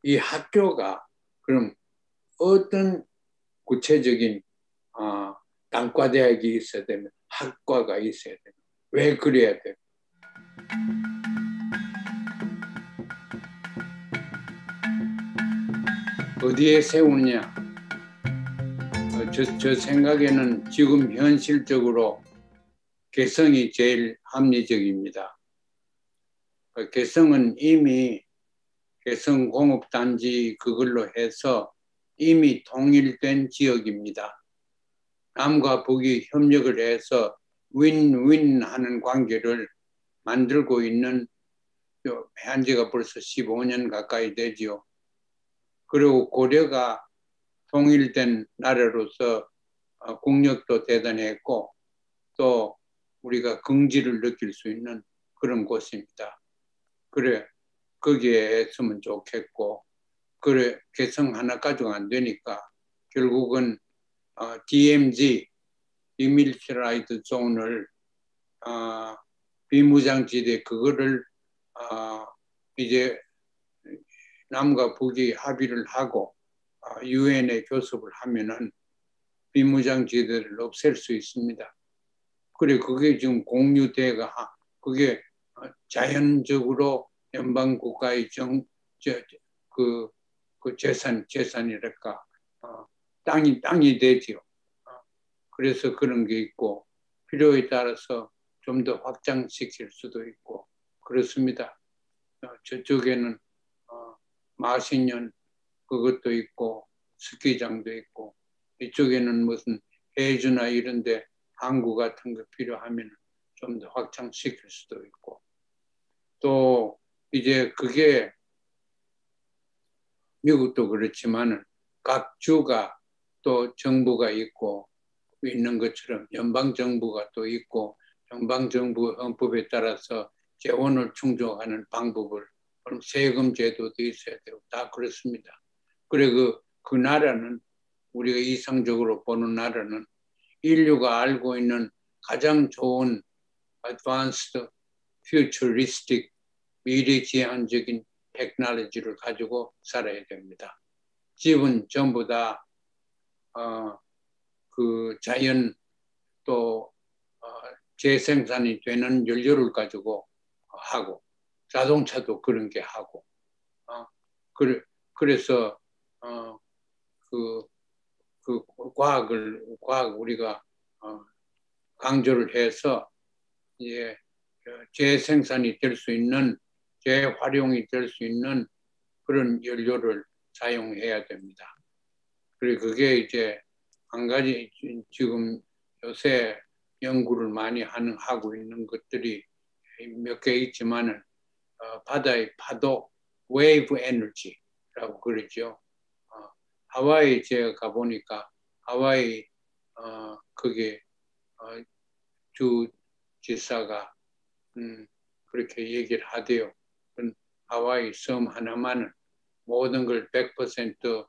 이 학교가 그럼 어떤 구체적인 단과대학이 있어야 되면 학과가 있어야 되면 왜 그래야 돼? 어디에 세우느냐? 저 생각에는 지금 현실적으로 개성이 제일 합리적입니다. 개성은 이미 개성공업단지 그걸로 해서 이미 통일된 지역입니다. 남과 북이 협력을 해서 윈윈 하는 관계를 만들고 있는 한지가 벌써 15년 가까이 되지요. 그리고 고려가 통일된 나라로서 국력도 대단했고 또 우리가 긍지를 느낄 수 있는 그런 곳입니다. 그래, 거기에 했으면 좋겠고, 그래, 개성 하나 가지고 안 되니까 결국은 DMZ, 디밀리터라이드 존을 비무장지대 그거를 이제 남과 북이 합의를 하고 유엔에 교섭을 하면은 비무장지대를 없앨 수 있습니다. 그래 그게 지금 공유대가 그게 자연적으로 연방 국가의 그, 그 재산이랄까 땅이 되지요. 그래서 그런 게 있고 필요에 따라서 좀 더 확장시킬 수도 있고 그렇습니다. 저쪽에는 마신년 그것도 있고 스키장도 있고 이쪽에는 무슨 해주나 이런데 항구 같은 거 필요하면 좀 더 확장시킬 수도 있고 또 이제 그게 미국도 그렇지만은 각 주가 또 정부가 있고 있는 것처럼 연방 정부가 또 있고 연방 정부 헌법에 따라서 재원을 충족하는 방법을 그럼 세금 제도도 있어야 되고 다 그렇습니다. 그래 그 나라는 우리가 이상적으로 보는 나라는 인류가 알고 있는 가장 좋은 advanced futuristic 미래지향적인 테크놀로지를 가지고 살아야 됩니다. 집은 전부 다 그 자연 또 재생산이 되는 연료를 가지고 하고 자동차도 그런 게 하고 그래서 그, 그 과학 우리가 강조를 해서 이제 재생산이 될 수 있는 재활용이 될 수 있는 그런 연료를 사용해야 됩니다. 그리고 그게 이제 한 가지 지금 요새 연구를 많이 하고 있는 것들이 몇 개 있지만은 바다의 파도, 웨이브 에너지라고 그러죠. 하와이 제가 가보니까 하와이 그게 주 지사가 그렇게 얘기를 하대요. 하와이 섬 하나만은 모든 걸 100%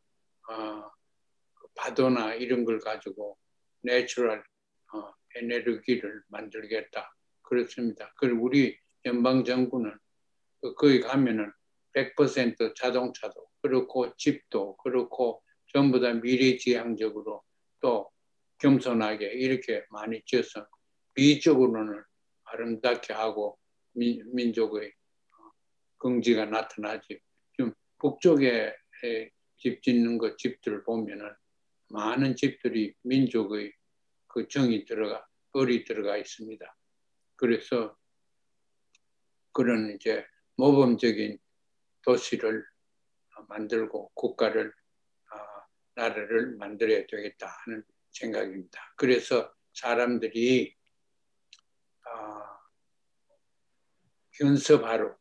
파도나 이런 걸 가지고 내추럴 에너지를 만들겠다. 그렇습니다. 그리고 우리 연방정부는 거기 가면은 100% 자동차도 그렇고 집도 그렇고 전부 다 미래지향적으로 또 겸손하게 이렇게 많이 지어서 미적으로는 아름답게 하고 민족의 긍지가 나타나지. 좀 북쪽에 집 짓는 것 집들을 보면은 많은 집들이 민족의 그 뻘이 들어가 있습니다. 그래서 그런 이제 모범적인 도시를 만들고 국가를 나라를 만들어야 되겠다 하는 생각입니다. 그래서 사람들이 현습하러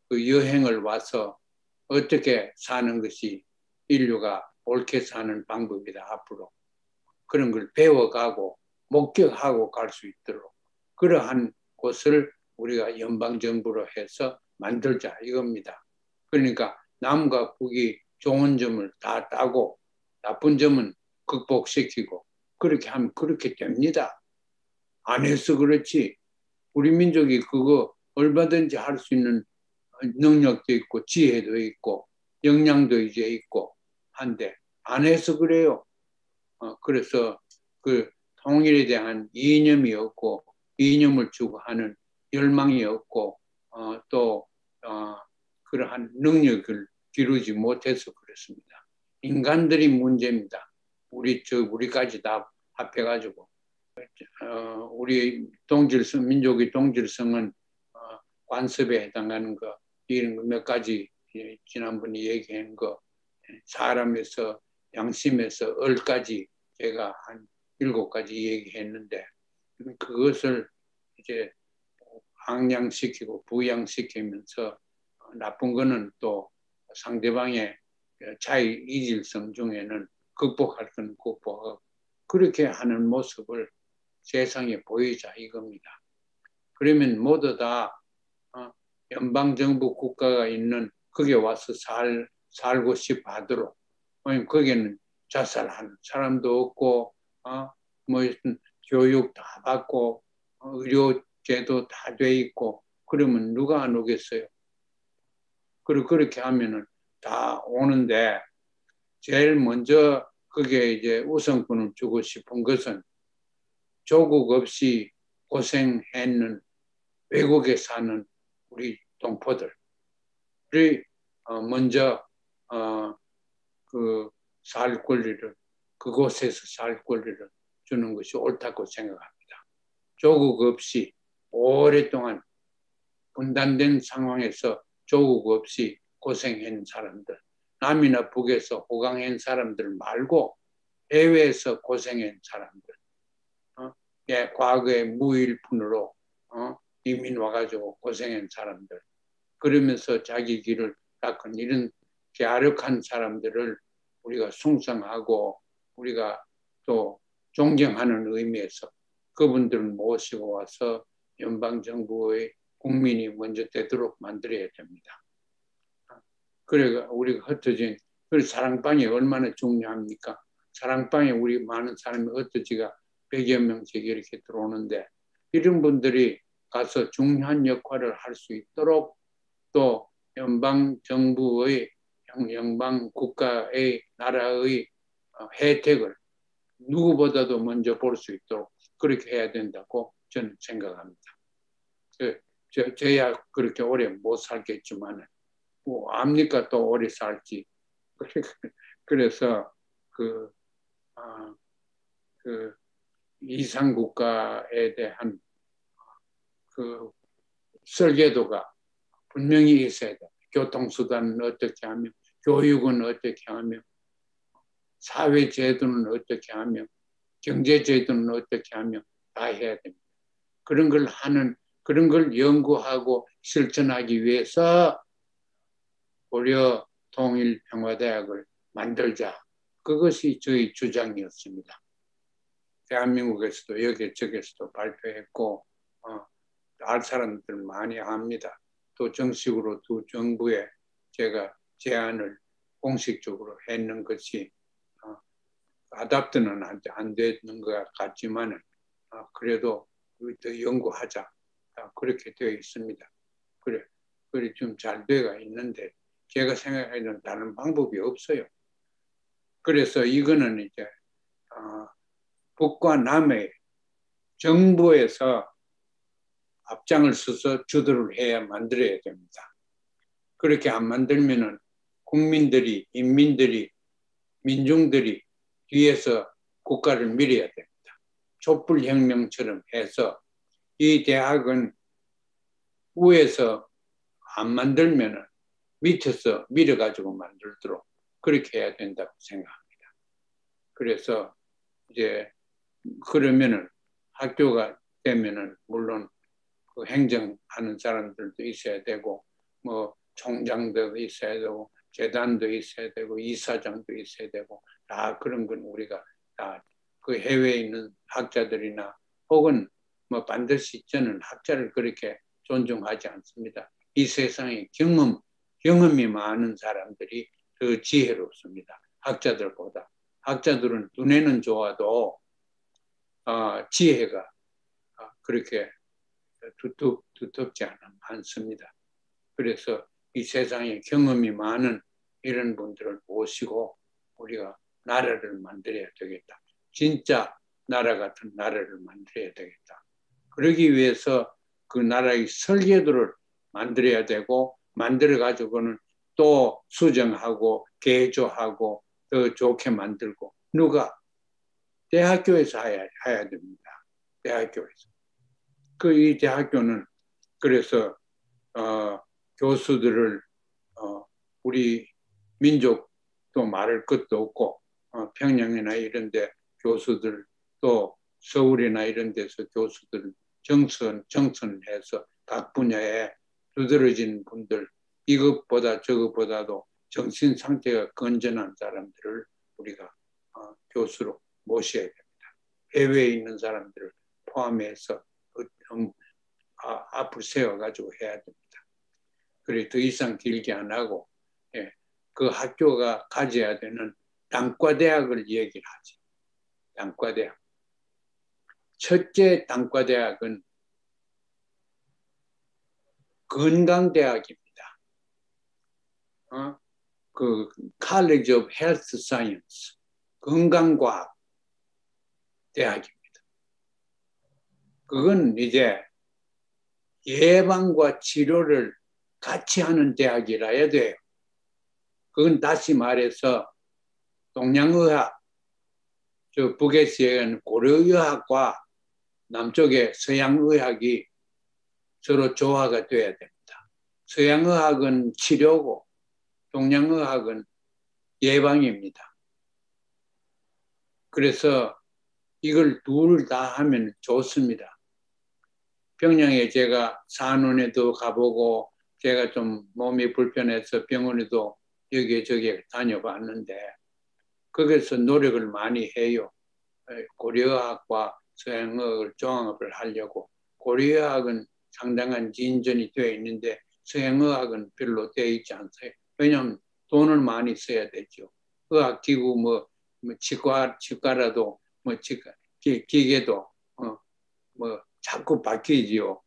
그 여행을 와서 어떻게 사는 것이 인류가 옳게 사는 방법이다 앞으로 그런 걸 배워가고 목격하고 갈 수 있도록 그러한 곳을 우리가 연방정부로 해서 만들자 이겁니다. 그러니까 남과 북이 좋은 점을 다 따고 나쁜 점은 극복시키고 그렇게 하면 그렇게 됩니다. 안 해서 그렇지 우리 민족이 그거 얼마든지 할 수 있는 능력도 있고 지혜도 있고 역량도 이제 있고 한데 안 해서 그래요. 그래서 그 통일에 대한 이념이 없고 이념을 추구하는 열망이 없고 또 그러한 능력을 기르지 못해서 그렇습니다. 인간들이 문제입니다. 우리까지 다 합해가지고 우리 민족의 동질성은 관습에 해당하는 거 이런 거 몇 가지 지난번에 얘기한 거 사람에서 양심에서 을까지 제가 한 7가지 얘기했는데 그것을 이제 항양시키고 부양시키면서 나쁜 거는 또 상대방의 차이 이질성 중에는 극복할 건 극복하고 그렇게 하는 모습을 세상에 보이자 이겁니다. 그러면 모두 다 연방정부 국가가 있는 거기에 와서 살고 싶어 하도록 거기는 자살하는 사람도 없고 뭐 교육 다 받고 의료제도 다 돼 있고 그러면 누가 안 오겠어요? 그리고 그렇게 하면은 다 오는데 제일 먼저 그게 이제 우선권을 주고 싶은 것은 조국 없이 고생했는 외국에 사는 우리 동포들이 먼저 그 살 권리를 그곳에서 살 권리를 주는 것이 옳다고 생각합니다. 조국 없이 오랫동안 분단된 상황에서 조국 없이 고생한 사람들, 남이나 북에서 호강한 사람들 말고 해외에서 고생한 사람들, 과거에 무일푼으로 이민 와가지고 고생한 사람들, 그러면서 자기 길을 닦은 이런 갸륵한 사람들을 우리가 숭상하고 우리가 또 존경하는 의미에서 그분들을 모시고 와서 연방정부의 국민이 먼저 되도록 만들어야 됩니다. 그래 우리가 흩어진 그 사랑방이 얼마나 중요합니까? 사랑방에 우리 많은 사람이 흩어지가 100여 명씩 이렇게 들어오는데 이런 분들이 가서 중요한 역할을 할 수 있도록 또 연방정부의 연방 국가의 나라의 혜택을 누구보다도 먼저 볼 수 있도록 그렇게 해야 된다고 저는 생각합니다. 저야 그렇게 오래 못 살겠지만 뭐 압니까 또 오래 살지. 그래서 그 이상 국가에 대한 그 설계도가 분명히 있어야 돼. 교통수단은 어떻게 하며, 교육은 어떻게 하며, 사회제도는 어떻게 하며, 경제제도는 어떻게 하며 다 해야 됩니다. 그런 걸 연구하고 실천하기 위해서 고려 통일평화대학을 만들자. 그것이 저희 주장이었습니다. 대한민국에서도 여기저기서도 발표했고 알 사람들 많이 압니다. 또 정식으로 두 정부에 제가 제안을 공식적으로 했는 것이 아답트는 안 되는 것 같지만 그래도 더 연구하자. 그렇게 되어 있습니다. 그래 좀 잘 되어 있는데 제가 생각하기에는 다른 방법이 없어요. 그래서 이거는 이제 북과 남의 정부에서 앞장을 서서 주도를 해야 만들어야 됩니다. 그렇게 안 만들면은 국민들이, 인민들이, 민중들이 뒤에서 국가를 밀어야 됩니다. 촛불혁명처럼 해서 이 대학은 위에서 안 만들면은 밑에서 밀어가지고 만들도록 그렇게 해야 된다고 생각합니다. 그래서 이제 그러면은 학교가 되면은 물론 그 행정하는 사람들도 있어야 되고 뭐 총장도 있어야 되고 재단도 있어야 되고 이사장도 있어야 되고 다 그런 건 우리가 다 그 해외에 있는 학자들이나 혹은 뭐 반드시 저는 학자를 그렇게 존중하지 않습니다. 이 세상에 경험이 많은 사람들이 더 지혜롭습니다. 학자들보다. 학자들은 눈에는 좋아도 지혜가 그렇게 두텁지 않습니다. 그래서 이 세상에 경험이 많은 이런 분들을 모시고 우리가 나라를 만들어야 되겠다. 진짜 나라 같은 나라를 만들어야 되겠다. 그러기 위해서 그 나라의 설계도를 만들어야 되고 만들어 가지고는 또 수정하고 개조하고 더 좋게 만들고 누가 대학교에서 해야 됩니다. 대학교에서. 그 이 대학교는 그래서 교수들을 우리 민족도 말할 것도 없고 평양이나 이런 데 교수들 또 서울이나 이런 데서 교수들 정선해서 각 분야에 두드러진 분들 이것보다 저것보다도 정신 상태가 건전한 사람들을 우리가 교수로 모셔야 됩니다. 해외에 있는 사람들을 포함해서 앞을 세워가지고 해야 됩니다. 그래 더 이상 길게 안 하고 그 학교가 가져야 되는 단과대학을 얘기를 하지. 단과대학. 첫째 단과대학은 건강대학입니다. 그 College of Health Science, 건강과학 대학입니다. 그건 이제 예방과 치료를 같이 하는 대학이라 해야 돼요. 그건 다시 말해서 동양의학, 저 북에서는 고려의학과 남쪽의 서양의학이 서로 조화가 돼야 됩니다. 서양의학은 치료고 동양의학은 예방입니다. 그래서 이걸 둘 다 하면 좋습니다. 평양에 제가 산원에도 가보고 제가 좀 몸이 불편해서 병원에도 여기저기 다녀봤는데 거기서 노력을 많이 해요. 고려의학과 서양의학을 종합을 하려고. 고려의학은 상당한 진전이 되어 있는데 서양의학은 별로 되어 있지 않아요. 왜냐하면 돈을 많이 써야 되죠. 의학기구 치과라도 기계도 자꾸 바뀌지요.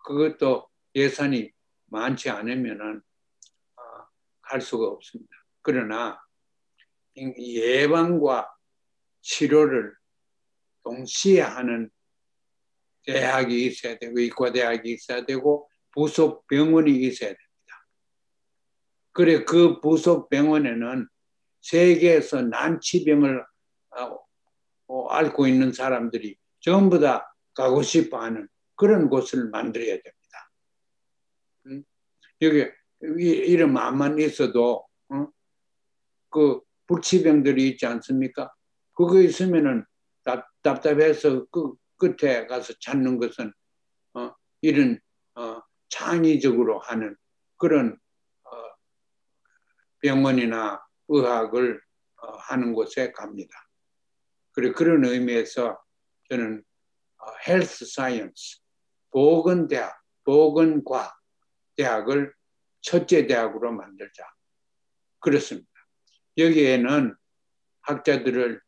그것도 예산이 많지 않으면은 할 수가 없습니다. 그러나 예방과 치료를 동시에 하는 대학이 있어야 되고 의과대학이 있어야 되고 부속 병원이 있어야 됩니다. 그래 그 부속 병원에는 세계에서 난치병을 앓고 있는 사람들이 전부 다 가고 싶어하는 그런 곳을 만들어야 됩니다. 여기 이런 마음만 있어도 그 불치병들이 있지 않습니까? 그거 있으면은 답답해서 그 끝에 가서 찾는 것은 이런 창의적으로 하는 그런 병원이나 의학을 하는 곳에 갑니다. 그래 그런 의미에서 저는 헬스 사이언스, 보건대학, 보건과학 대학을 첫째 대학으로 만들자. 그렇습니다. 여기에는 학자들을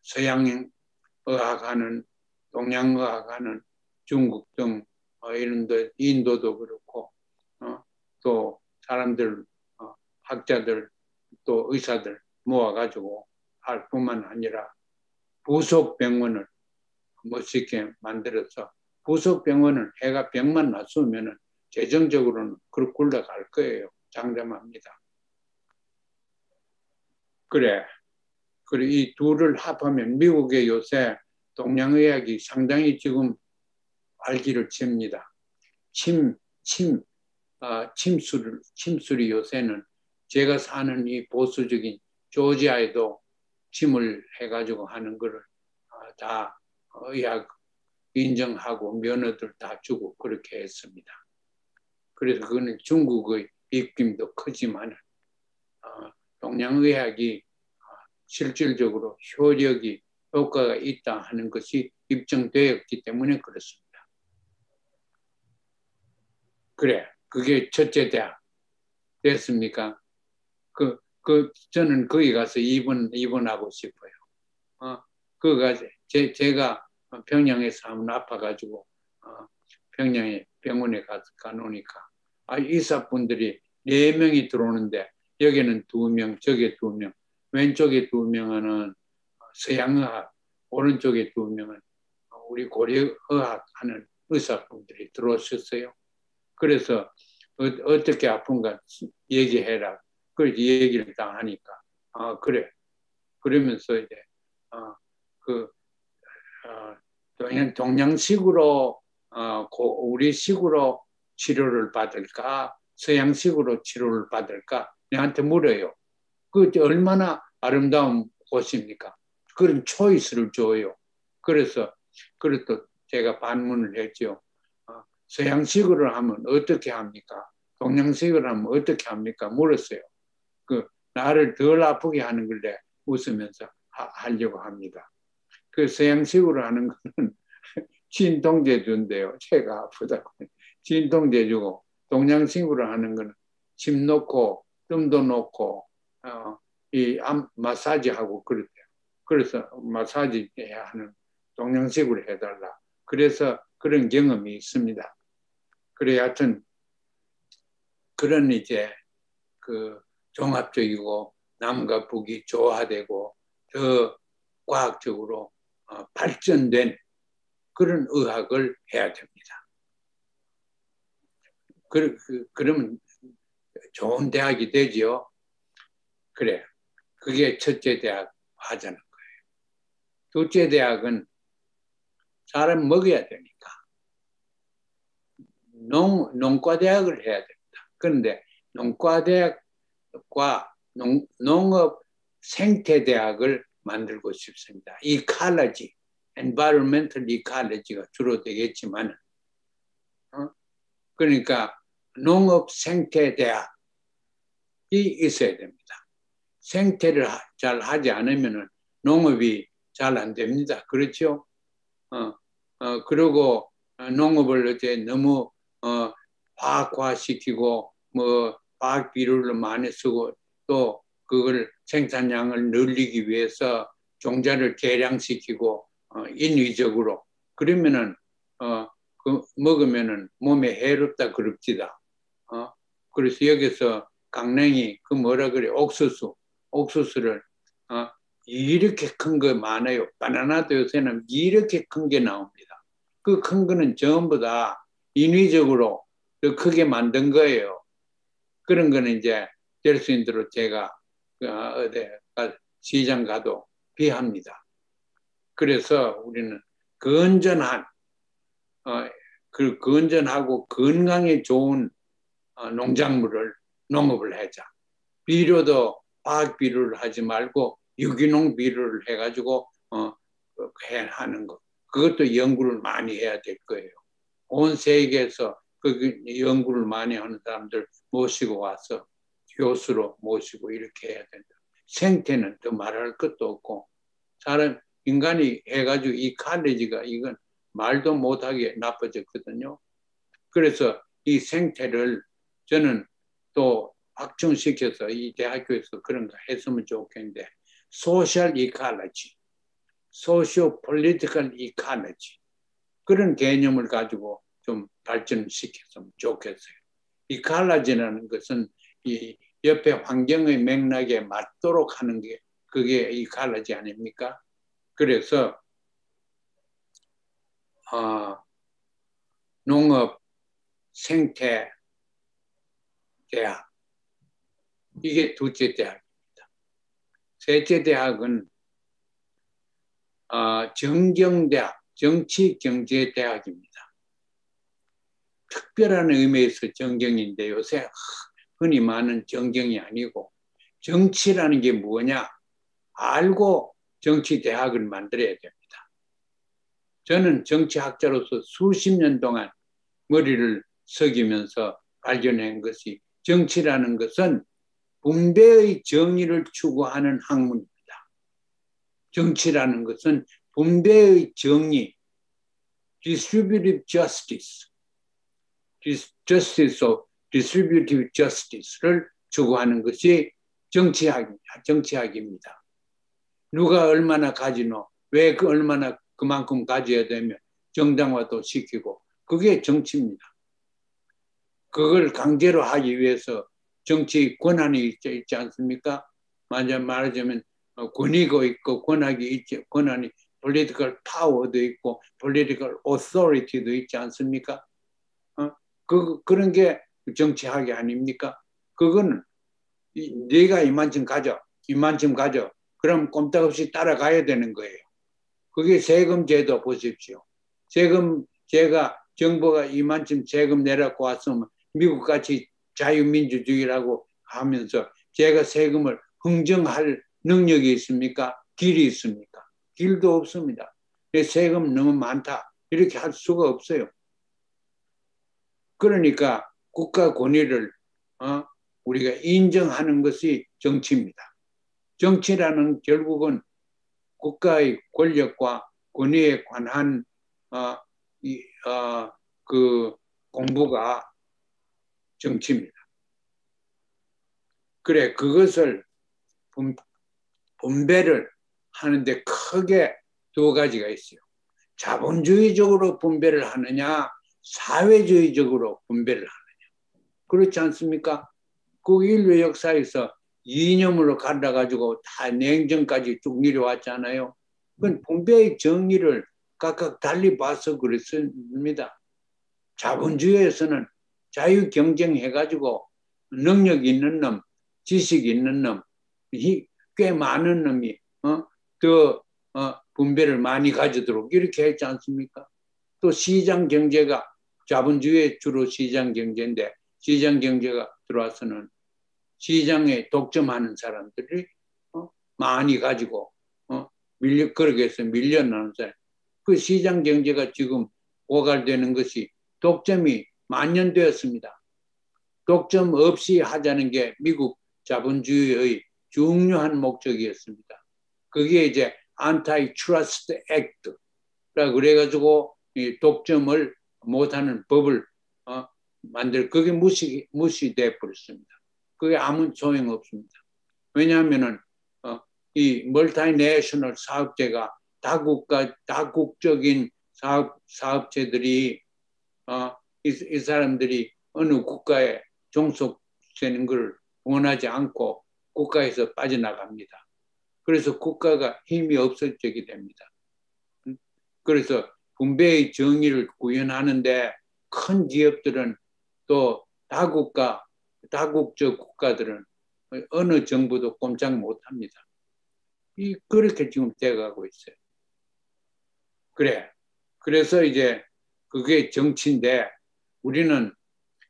서양의학하는, 동양의학하는 중국 등 이런 데 인도도 그렇고 또 사람들, 학자들 또 의사들 모아가지고 할 뿐만 아니라 부속 병원을 멋있게 만들어서 부속 병원은 해가 병만 났으면 재정적으로는 그렇게 굴러갈 거예요. 장담합니다. 그래 이 둘을 합하면 미국의 요새 동양의학이 상당히 지금 발기를 칩니다. 침술이 요새는 제가 사는 이 보수적인 조지아에도 침을 해가지고 하는 거를 다 의학 인정하고 면허들 다 주고 그렇게 했습니다. 그래서 그거는 중국의 입김도 크지만 동양의학이 실질적으로 효과가 있다 하는 것이 입증되었기 때문에 그렇습니다. 그래, 그게 첫째 대학 됐습니까? 저는 거기 가서 입원하고 싶어요. 그가 제가 평양에서 한번 아파가지고 평양에 병원에 가노니까 의사분들이 4명이 들어오는데 여기는 2명, 저게 2명, 왼쪽에 2명은 서양의학, 오른쪽에 2명은 우리 고려의학 하는 의사분들이 들어오셨어요. 그래서 어떻게 아픈가 얘기해라. 그래서 얘기를 다 하니까 그래. 그러면서 이제 그 동양식으로 우리식으로 치료를 받을까 서양식으로 치료를 받을까 내한테 물어요. 그 얼마나 아름다운 곳입니까? 그런 초이스를 줘요. 그래서 또 제가 반문을 했죠. 서양식으로 하면 어떻게 합니까? 동양식으로 하면 어떻게 합니까? 물었어요. 그 나를 덜 아프게 하는 걸 웃으면서 하려고 합니다. 그 서양식으로 하는 거는 진통제주인데요. 제가 아프다고. 진통제주고 동양식으로 하는 거는 침 놓고 뜸도 놓고 이 마사지하고 그렇대요. 그래서 마사지 해야 하는 동양식으로 해달라. 그래서 그런 경험이 있습니다. 그래 하여튼 그런 이제 그 종합적이고 남과 북이 조화되고 더 과학적으로 발전된 그런 의학을 해야 됩니다. 그러면 좋은 대학이 되죠. 그래. 그게 첫째 대학 하자는 거예요. 둘째 대학은 사람 먹여야 되니까 농과대학을 해야 됩니다. 그런데 농과대학과 농업 생태대학을 만들고 싶습니다. 이칼러지, environmental ecology가 주로 되겠지만 그러니까 농업 생태대학이 있어야 됩니다. 생태를 잘 하지 않으면 농업이 잘 안 됩니다. 그렇죠? 그리고 농업을 이제 너무 과학화시키고 뭐 과학 비료를 많이 쓰고 또 그걸 생산량을 늘리기 위해서 종자를 개량시키고 인위적으로 그러면은 먹으면은 몸에 해롭다 그럽지다. 그래서 여기서 강냉이 그 뭐라 그래 옥수수를 이렇게 큰 거 많아요. 바나나도 요새는 이렇게 큰 게 나옵니다. 그 큰 거는 전부 다 인위적으로 더 크게 만든 거예요. 그런 거는 이제 될 수 있는 대로 제가 어디 시장 가도 비합니다. 그래서 우리는 건전한 그 건전하고 건강에 좋은 농업을 하자. 비료도 화학 비료를 하지 말고 유기농 비료를 해가지고 하는 거. 그것도 연구를 많이 해야 될 거예요. 온 세계에서 그 연구를 많이 하는 사람들 모시고 와서 교수로 모시고 이렇게 해야 된다. 생태는 더 말할 것도 없고 사람 인간이 해가지고 이 칼레지가 이건 말도 못하게 나빠졌거든요. 그래서 이 생태를 저는 또 확충시켜서 이 대학교에서 그런 거 했으면 좋겠는데 소셜 이칼러지, 소시오 폴리티컬 이칼러지 그런 개념을 가지고 좀 발전시켰으면 좋겠어요. 이칼러지라는 것은 이 옆에 환경의 맥락에 맞도록 하는 게 그게 이칼러지 아닙니까? 그래서 농업 생태 대학 이게 둘째 대학입니다. 셋째 대학은 정경대학, 정치경제대학입니다. 특별한 의미에서 정경인데 요새 흔히 많은 정경이 아니고 정치라는 게 뭐냐 알고 정치대학을 만들어야 됩니다. 저는 정치학자로서 수십 년 동안 머리를 숙이면서 발견한 것이 정치라는 것은 분배의 정의를 추구하는 학문입니다. 정치라는 것은 분배의 정의, distributive justice, justice of distributive justice를 추구하는 것이 정치학입니다. 누가 얼마나 가지노, 왜 얼마나 그만큼 가져야 되며 정당화도 시키고 그게 정치입니다. 그걸 강제로 하기 위해서 정치 권한이 있지 않습니까? 말하자면 권위가 있고 권한이 있지, 권한이 political power도 있고 political authority도 있지 않습니까? 그런 게 정치학이 아닙니까? 그거는 네가 이만큼 가져, 이만큼 가져. 그럼 꼼짝없이 따라가야 되는 거예요. 그게 세금 제도 보십시오. 제가 정부가 이만큼 세금 내라고 왔으면 미국같이 자유민주주의라고 하면서 제가 세금을 흥정할 능력이 있습니까? 길이 있습니까? 길도 없습니다. 세금 너무 많다. 이렇게 할 수가 없어요. 그러니까 국가 권위를 우리가 인정하는 것이 정치입니다. 정치라는 결국은 국가의 권력과 권위에 관한 그 공부가 정치입니다. 그래, 그것을 분배를 하는데 크게 두 가지가 있어요. 자본주의적으로 분배를 하느냐, 사회주의적으로 분배를 하느냐. 그렇지 않습니까? 그 인류 역사에서 이념으로 갈라가지고 다 냉전까지 쭉 내려왔잖아요. 그건 분배의 정의를 각각 달리 봐서 그렇습니다. 자본주의에서는 자유 경쟁해가지고 능력 있는 놈, 지식 있는 놈, 꽤 많은 놈이 더 분배를 많이 가지도록 이렇게 했지 않습니까? 또 시장 경제가 자본주의의 주로 시장 경제인데 시장 경제가 들어와서는 시장에 독점하는 사람들이 많이 가지고 그렇게 해서 밀려나는 사람. 그 시장 경제가 지금 고갈되는 것이 독점이 만연되었습니다. 독점 없이 하자는 게 미국 자본주의의 중요한 목적이었습니다. 그게 이제 Antitrust Act라 그래가지고 이 독점을 못하는 법을 그게 무시돼 버렸습니다. 그게 아무 소용 없습니다. 왜냐하면은 이 멀티내셔널 사업체가 다국적인 사업체들이 이 사람들이 어느 국가에 종속되는 걸 원하지 않고 국가에서 빠져나갑니다. 그래서 국가가 힘이 없어지게 됩니다. 그래서 분배의 정의를 구현하는데 큰 기업들은 또 다국적 국가들은 어느 정부도 꼼짝 못합니다. 그렇게 지금 돼가고 있어요. 그래서 이제 그게 정치인데 우리는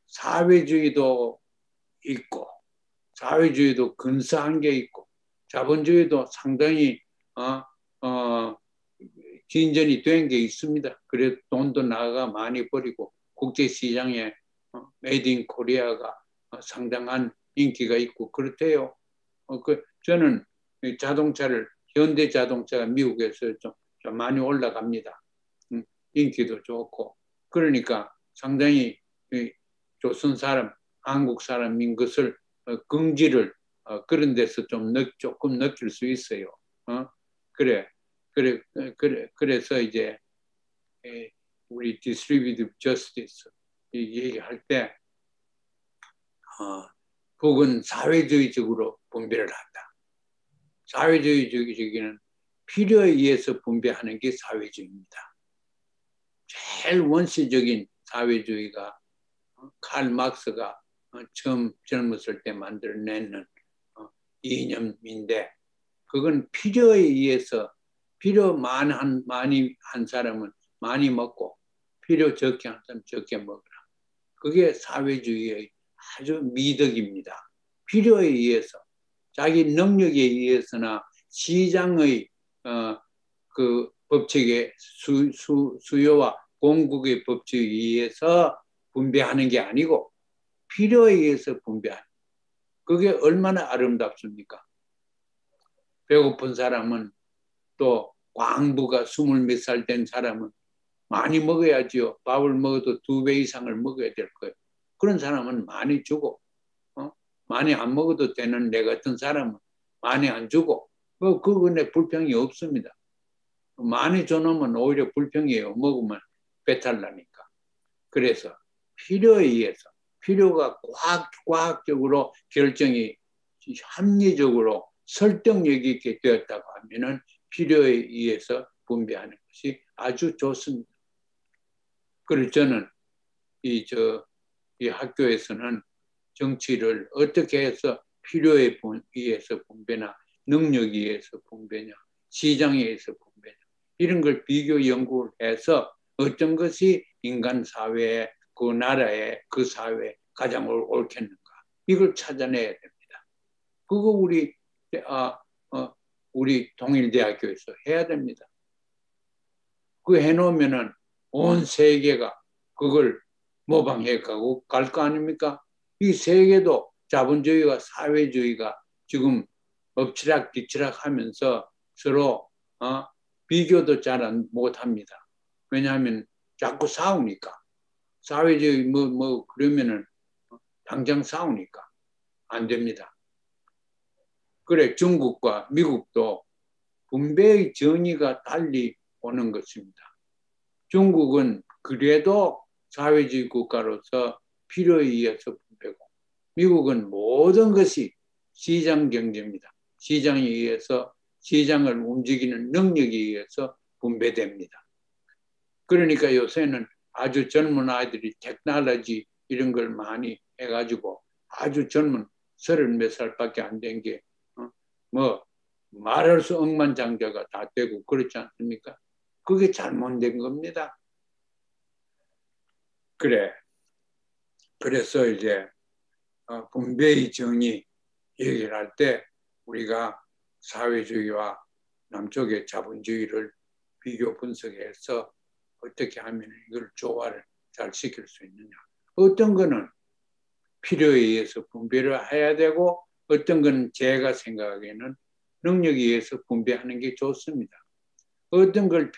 사회주의도 있고 사회주의도 근사한 게 있고 자본주의도 상당히 진전이 된 게 있습니다. 그래도 돈도 나가 많이 버리고 국제시장에 메이드 인 코리아가 상당한 인기가 있고 그렇대요. 저는 자동차를 현대 자동차가 미국에서 좀 많이 올라갑니다. 인기도 좋고 그러니까 상당히 조선 사람, 한국 사람인 것을 긍지를 그런 데서 조금 느낄 수 있어요. 그래서 이제 우리 distributive justice 얘기할 때 북은 사회주의적으로 분배를 한다. 사회주의적인 필요에 의해서 분배하는 게 사회주의입니다. 제일 원시적인 사회주의가 칼 막스가 처음 젊었을 때 만들어내는 이념인데 그건 필요에 의해서 필요 많이 한 사람은 많이 먹고 필요 적게 한 사람은 적게 먹으라. 그게 사회주의의 아주 미덕입니다. 필요에 의해서 자기 능력에 의해서나 시장의 그 법칙의 수요와 공급의 법칙에 의해서 분배하는 게 아니고 필요에 의해서 분배하는 그게 얼마나 아름답습니까? 배고픈 사람은 또 광부가 20몇 살 된 사람은 많이 먹어야지요. 밥을 먹어도 2배 이상을 먹어야 될 거예요. 그런 사람은 많이 주고 많이 안 먹어도 되는 내 같은 사람은 많이 안 주고 그거에 불평이 없습니다. 많이 줘놓으면 오히려 불평이에요. 먹으면 배탈 나니까. 그래서 필요에 의해서 필요가 과학적으로 결정이 합리적으로 설득력 있게 되었다고 하면은 필요에 의해서 분배하는 것이 아주 좋습니다. 그래서 저는 이 학교에서는 정치를 어떻게 해서 필요에 의해서 분배나 능력에 의해서 분배냐, 시장에 의해서 분배냐, 이런 걸 비교 연구를 해서 어떤 것이 인간 사회에, 그 나라에, 그 사회에 가장 옳겠는가, 이걸 찾아내야 됩니다. 그거 우리 동일대학교에서 해야 됩니다. 그 해놓으면은 온 세계가 그걸 모방해 가고 갈 거 아닙니까? 이 세계도 자본주의와 사회주의가 지금 엎치락뒤치락 하면서 서로 비교도 잘 못합니다. 왜냐하면 자꾸 싸우니까. 사회주의 그러면은 당장 싸우니까 안 됩니다. 그래, 중국과 미국도 분배의 정의가 달리 오는 것입니다. 중국은 그래도 사회주의 국가로서 필요에 의해서 분배고, 미국은 모든 것이 시장 경제입니다. 시장에 의해서, 시장을 움직이는 능력에 의해서 분배됩니다. 그러니까 요새는 아주 젊은 아이들이 테크놀로지 이런 걸 많이 해가지고 아주 젊은 30몇 살밖에 안 된 게 말할 수 억만장자가 다 되고 그렇지 않습니까? 그게 잘못된 겁니다. 그래서 이제 분배의 정의 얘기를 할 때 우리가 사회주의와 남쪽의 자본주의를 비교 분석해서 어떻게 하면 이걸 조화를 잘 시킬 수 있느냐. 어떤 거는 필요에 의해서 분배를 해야 되고 어떤 거는 제가 생각하기에는 능력에 의해서 분배하는 게 좋습니다. 어떤 걸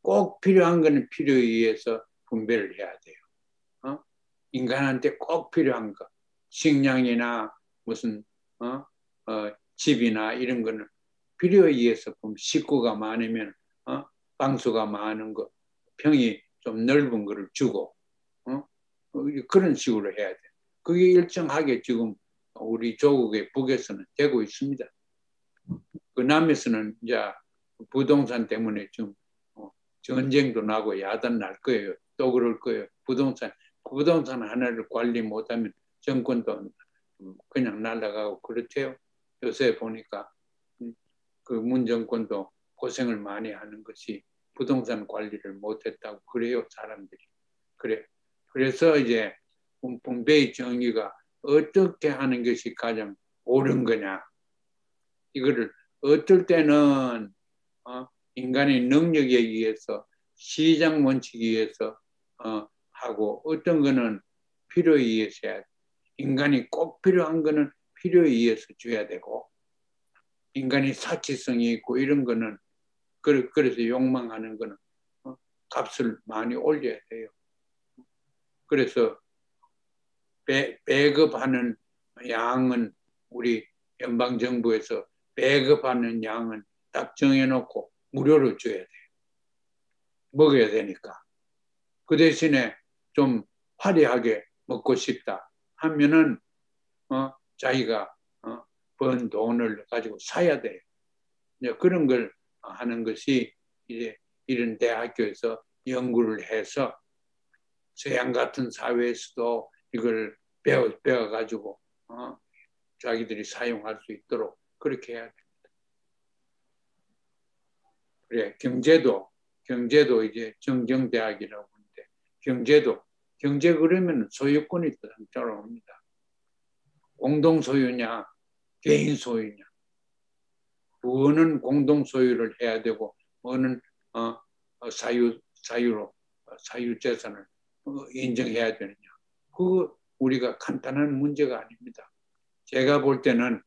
꼭 필요한 거는 필요에 의해서 분배를 해야 돼요. 인간한테 꼭 필요한 거, 식량이나 무슨 집이나 이런 거는 필요에 의해서 식구가 많으면 방수가 많은 거, 평이 좀 넓은 거를 주고 그런 식으로 해야 돼. 그게 일정하게 지금 우리 조국의 북에서는 되고 있습니다. 그 남에서는 이제 부동산 때문에 좀 전쟁도 나고 야단 날 거예요. 또 그럴 거예요. 부동산 하나를 관리 못하면 정권도 그냥 날아가고 그렇대요. 요새 보니까 그 문 정권도 고생을 많이 하는 것이 부동산 관리를 못했다고 그래요, 사람들이. 그래서 이제 분배의 정의가 어떻게 하는 것이 가장 옳은 거냐. 이거를 어떨 때는 인간의 능력에 의해서 시장 원칙에 의해서 하고 어떤 거는 필요에 의해서 해야 돼. 인간이 꼭 필요한 거는 필요에 의해서 줘야 되고 인간이 사치성이 있고 이런 거는 그래서 욕망하는 거는 값을 많이 올려야 돼요. 그래서 배급하는 양은 우리 연방정부에서 배급하는 양은 딱 정해놓고 무료로 줘야 돼요. 먹어야 되니까. 그 대신에 좀 화려하게 먹고 싶다 하면은 자기가 번 돈을 가지고 사야 돼요. 이제 그런 걸 하는 것이 이제 이런 대학교에서 연구를 해서 서양 같은 사회에서도 이걸 배워가지고 자기들이 사용할 수 있도록 그렇게 해야 됩니다. 그래, 경제도 이제 정경대학이라고 하는데 경제 그러면 소유권이 따라옵니다. 공동 소유냐, 개인 소유냐. 뭐는 공동 소유를 해야 되고, 뭐는 사유 재산을 인정해야 되느냐. 그거 우리가 간단한 문제가 아닙니다. 제가 볼 때는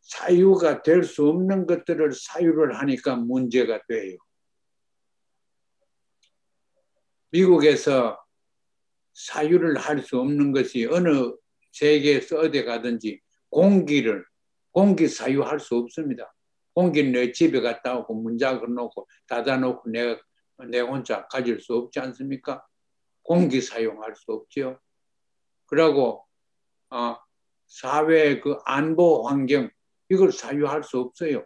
사유가 될 수 없는 것들을 사유를 하니까 문제가 돼요. 미국에서 사유를 할 수 없는 것이 어느 세계에서 어디 가든지 공기 사유할 수 없습니다. 공기는 내 집에 갔다 오고 문 잠궈놓고 닫아놓고 내 혼자 가질 수 없지 않습니까? 공기 사용할 수 없죠. 그러고 사회 그 안보 환경 이걸 사유할 수 없어요.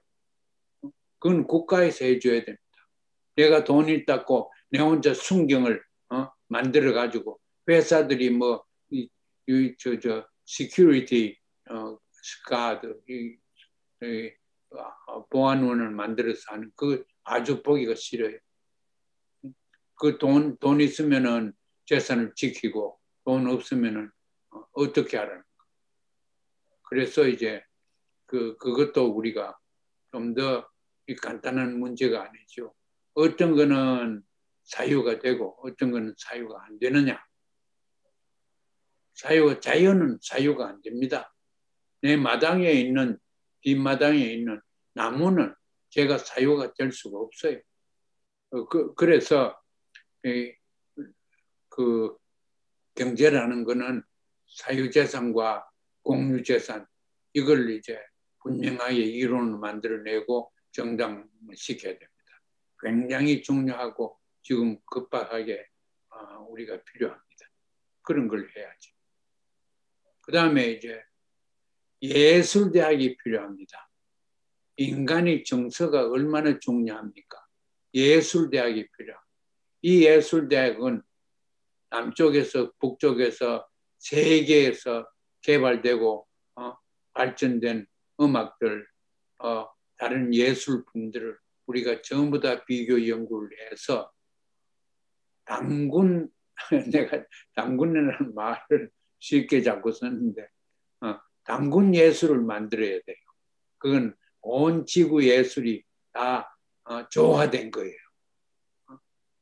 그건 국가에서 해줘야 됩니다. 내가 돈 있다고 내 혼자 순경을 만들어 가지고 회사들이 뭐 시큐리티 가드 보안원을 만들어서 하는 그 아주 보기가 싫어요. 그 돈 있으면은 재산을 지키고 돈 없으면은 어떻게 하라는 거. 그래서 이제 그것도 우리가 좀 더 간단한 문제가 아니죠. 어떤 거는 사유가 되고 어떤 거는 사유가 안 되느냐. 자연은 사유가 안 됩니다. 내 마당에 있는 뒷마당에 있는 나무는 제가 사유가 될 수가 없어요. 그래서 그 경제라는 거는 사유재산과 공유재산 이걸 이제 분명하게 이론을 만들어내고 정당시켜야 됩니다. 굉장히 중요하고 지금 급박하게 우리가 필요합니다. 그런 걸 해야지. 그 다음에 이제 예술대학이 필요합니다. 인간의 정서가 얼마나 중요합니까? 예술대학이 필요합니다. 이 예술대학은 남쪽에서 북쪽에서 세계에서 개발되고 발전된 음악들, 다른 예술품들을 우리가 전부 다 비교 연구를 해서 당군, 내가 당군이라는 말을 쉽게 자꾸 썼는데 당군 예술을 만들어야 돼요. 그건 온 지구 예술이 다 조화된 거예요.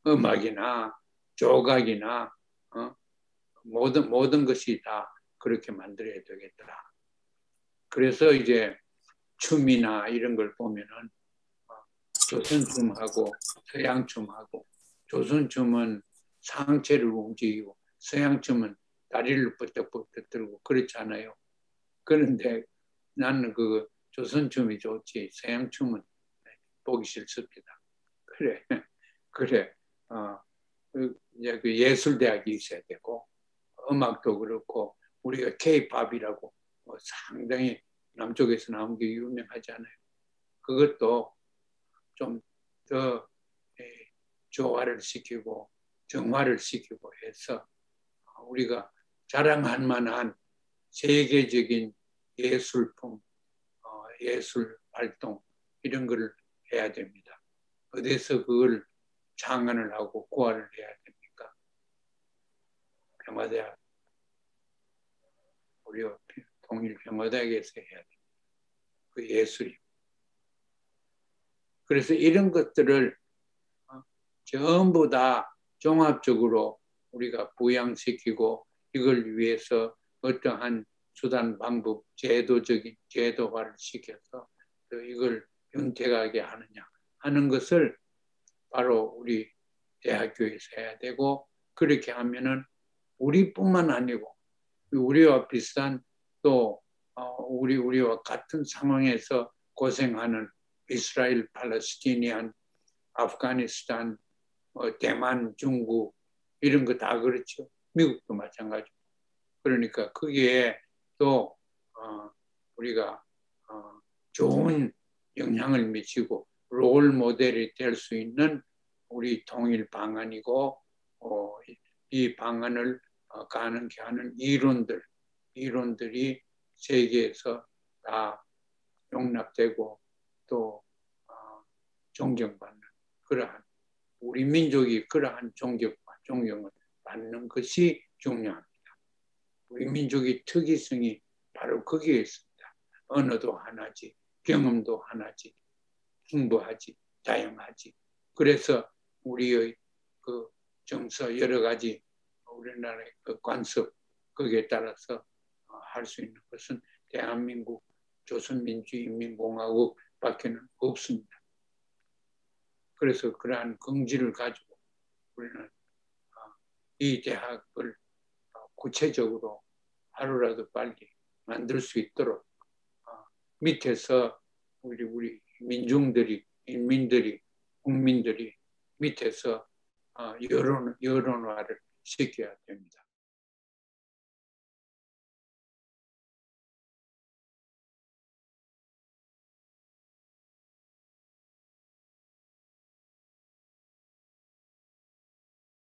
음악이나 조각이나 모든 것이 다 그렇게 만들어야 되겠다. 그래서 이제 춤이나 이런 걸 보면은 조선춤하고 서양춤하고 조선춤은 상체를 움직이고 서양춤은 다리를 뻗떡뻗떡 들고 그렇잖아요. 그런데 나는 그 조선춤이 좋지 서양춤은 보기 싫습니다. 그래, 그래. 이제 그 예술대학이 있어야 되고 음악도 그렇고 우리가 K-팝이라고 상당히 남쪽에서 나온 게 유명하잖아요. 그것도 좀 더 조화를 시키고 정화를 시키고 해서 우리가 자랑할 만한 세계적인 예술품, 예술 활동 이런 걸 해야 됩니다. 어디서 그걸 창안을 하고 고안을 해야 됩니까? 평화대학, 우리 통일평화대학에서 해야 됩니다. 그 예술이. 그래서 이런 것들을 전부 다 종합적으로 우리가 부양시키고 이걸 위해서 어떠한 수단, 방법, 제도화를 시켜서 이걸 윤택하게 하느냐 하는 것을 바로 우리 대학교에서 해야 되고 그렇게 하면은 우리뿐만 아니고 우리와 비슷한 또 우리와 같은 상황에서 고생하는 이스라엘, 팔레스티니안, 아프가니스탄, 대만, 중국 이런 거 다 그렇죠. 미국도 마찬가지고. 그러니까 거기에 또 우리가 좋은 영향을 미치고 롤 모델이 될 수 있는 우리 통일 방안이고 이 방안을 가능케 하는 이론들이 세계에서 다 용납되고 또 존경받는 그러한 우리 민족이 그러한 존경을 받는 것이 중요합니다. 우리 민족의 특이성이 바로 거기에 있습니다. 언어도 하나지, 경험도 하나지, 풍부하지, 다양하지. 그래서 우리의 그 정서 여러 가지 우리나라의 그 관습 거기에 따라서 할 수 있는 것은 대한민국 조선민주인민공화국 밖에는 없습니다. 그래서 그러한 긍지를 가지고 우리는 이 대학을 구체적으로 하루라도 빨리 만들 수 있도록 밑에서 우리 민중들이, 인민들이, 국민들이 밑에서 여론화를 시켜야 됩니다.